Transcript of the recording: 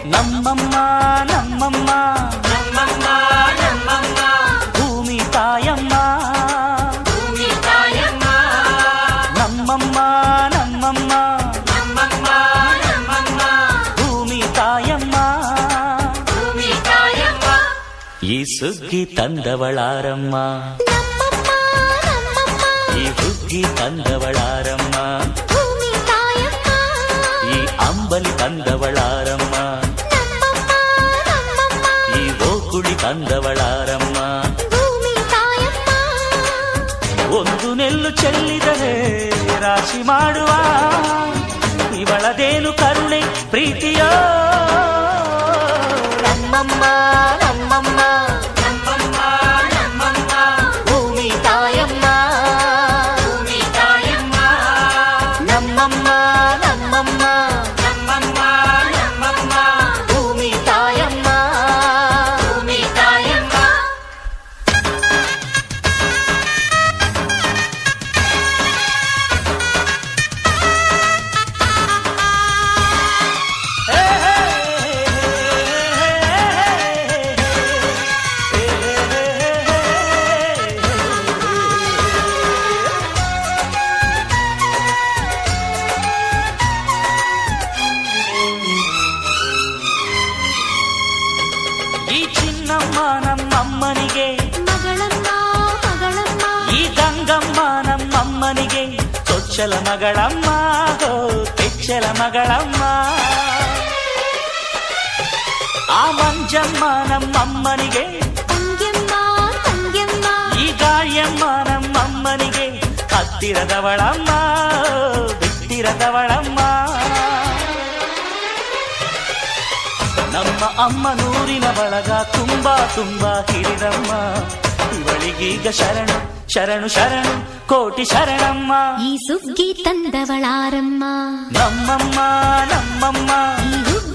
ನಮ್ಮಮ್ಮ ನಮ್ಮಮ್ಮ ನಮ್ಮಮ್ಮ ನಮ್ಮಮ್ಮ ಭೂಮಿ ತಾಯಮ್ಮ ಭೂಮಿ ತಾಯಮ್ಮ ನಮ್ಮಮ್ಮ ನಮ್ಮಮ್ಮ ನಮ್ಮಮ್ಮ ನಮ್ಮಮ್ಮ ಭೂಮಿ ತಾಯಮ್ಮ ಭೂಮಿ ತಾಯಮ್ಮ ಈ ಸುಗ್ಗಿ ತಂದವಳಾರಮ್ಮ ಈ ಹುಗ್ಗಿ ತಂದವಳಾರಮ್ಮ ಈ ಅಂಬಲಿ ತಂದವಳಾರಮ್ಮ ಈ ಗೋಕುಳಿ ತಂದವಳಾರಮ್ಮ ಒಂದು ನೆಲ್ಲು ಚೆಲ್ಲಿದರೆ ರಾಶಿ ಮಾಡುವ ಇವಳದೇನು ಕರುಣೆ ಪ್ರೀತಿಯೋ ನಮ್ಮಮ್ಮ ನಮ್ಮಮ್ಮ ನಮ್ಮಮ್ಮ ನಮ್ಮಮ್ಮ ಭೂಮಿ ತಾಯಮ್ಮ ಭೂಮಿ ತಾಯಮ್ಮ ನಮ್ಮಮ್ಮ ನಮ್ಮಮ್ಮ ನಮ್ಮಮ್ಮ ನಮ್ಮಮ್ಮ ಭೂಮಿ ತಾಯಮ್ಮ ಭೂಮಿ ತಾಯಮ್ಮ ಈ ಚಿನ್ನಮ್ಮ ನಮ್ಮಮ್ಮನಿಗೆ ಮಗಳಮ್ಮ ಮಗಳಮ್ಮ ಈ ಗಂಗಮ್ಮ ನಮ್ಮಮ್ಮನಿಗೆ ಚೊಚ್ಚಲ ಮಗಳಮ್ಮ ಹೋ ಕೆಚ್ಚಲ ಮಗಳಮ್ಮ ಆ ಮಂಜಮ್ಮ ನಮ್ಮಮ್ಮನಿಗೆ ತಂಗ್ಯಮ್ಮ ತಂಗ್ಯಮ್ಮ ಈ ಗಾಳಿಯಮ್ಮ ನಮ್ಮಮ್ಮನಿಗೆ ಹತ್ತಿರದವಳಮ್ಮ ಬಿಟ್ಟಿರದವಳಮ್ಮ ನಮ್ಮ ಅಮ್ಮ ನೂರಿನ ಬಳಗ ತುಂಬಾ ತುಂಬಾ ಹಿರಿದಮ್ಮ ಇವಳಿಗೀಗ ಶರಣು ಶರಣು ಶರಣು ಕೋಟಿ ಶರಣಮ್ಮ ಈ ಸುಗ್ಗಿ ತಂದವಳಾರಮ್ಮ ನಮ್ಮಮ್ಮ ನಮ್ಮಮ್ಮ ಈ ಹುಗ್ಗಿ